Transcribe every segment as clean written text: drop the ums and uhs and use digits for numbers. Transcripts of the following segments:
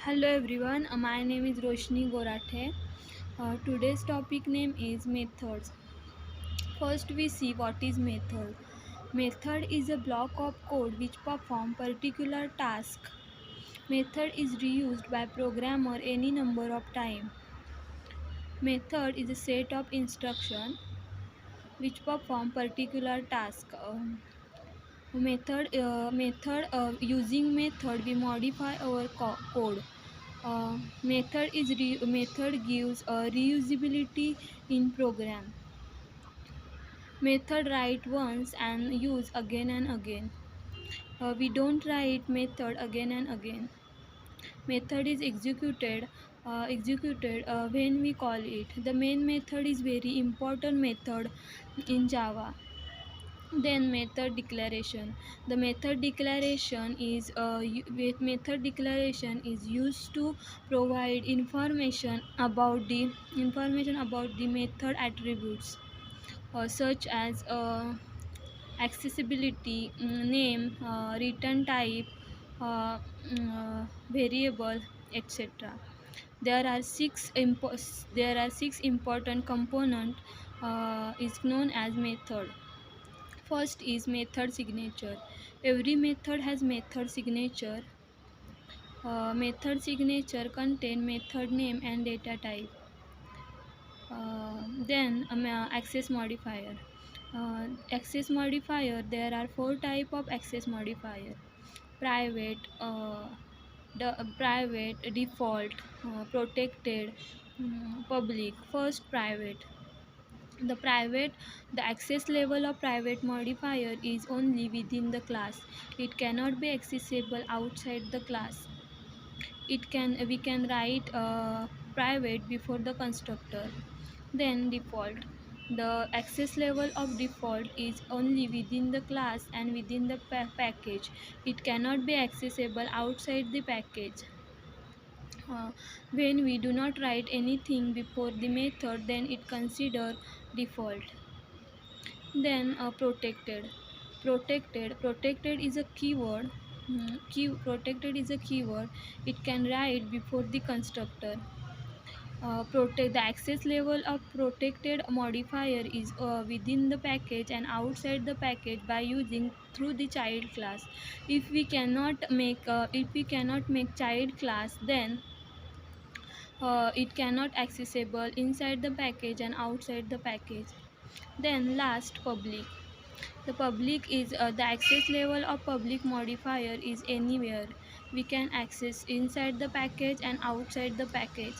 Hello everyone, my name is Roshni Gorathe. Today's topic name is methods. First we see what is method. Method is a block of code which perform particular task. Method is reused by programmer any number of time. Method is a set of instruction which perform particular task. Using method we modify our code. Method gives reusability in program. Method write once and use again and again. We don't write method again and again. Method is executed when we call it. The main method is very important method in Java. Then method declaration. The method declaration is used to provide information about the method attributes, such as accessibility, name, return type, variable, etc. There are six important component is known as method. First is method signature. Every method has method signature. Method signature contain method name and data type. Access modifier. Access modifier. There are four type of access modifier: private, private, default, protected, public. First, private. The access level of private modifier is only within the class. It cannot be accessible outside the class. We can write private before the constructor. Then default. The access level of default is only within the class and within the package. It cannot be accessible outside the package. When we do not write anything before the method, then it consider default. Then protected is a keyword. Protected is a keyword. It can write before the constructor. Protect the access level of protected modifier is within the package and outside the package by using through the child class. If we cannot make child class, then it cannot accessible inside the package and outside the package. Then last, public. The public is the access level of public modifier is anywhere. We can access inside the package and outside the package.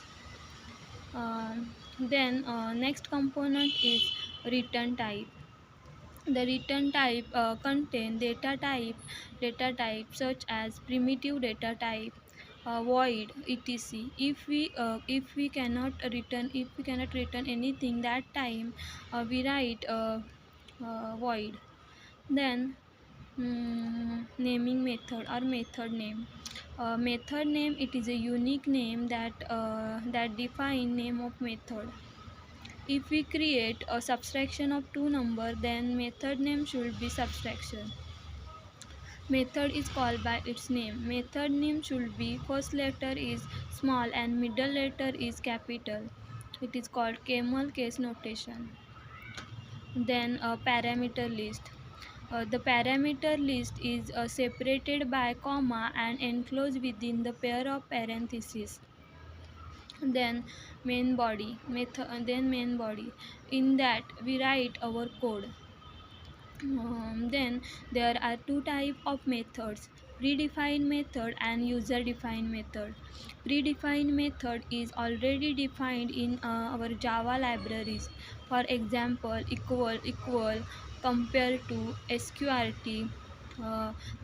Next component is return type. The return type contain data type such as primitive data type, void, etc. If we cannot return anything that time, we write void. Then naming method or method name. Method name, it is a unique name that define name of method. If we create a subtraction of two number, then method name should be subtraction. Method is called by its name. Method name should be first letter is small and middle letter is capital. It is called camel case notation. Then a parameter list. The parameter list is separated by comma and enclosed within the pair of parentheses. Then main body. In that we write our code. Then there are two types of methods: predefined method and user defined method. Predefined method is already defined in our Java libraries. For example, equal, compare to, sqrt,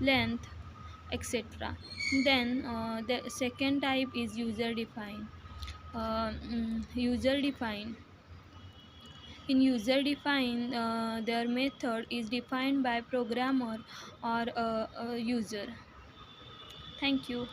length, etc. Then the second type is user defined. User defined. In user defined, their method is defined by programmer or a user. Thank you.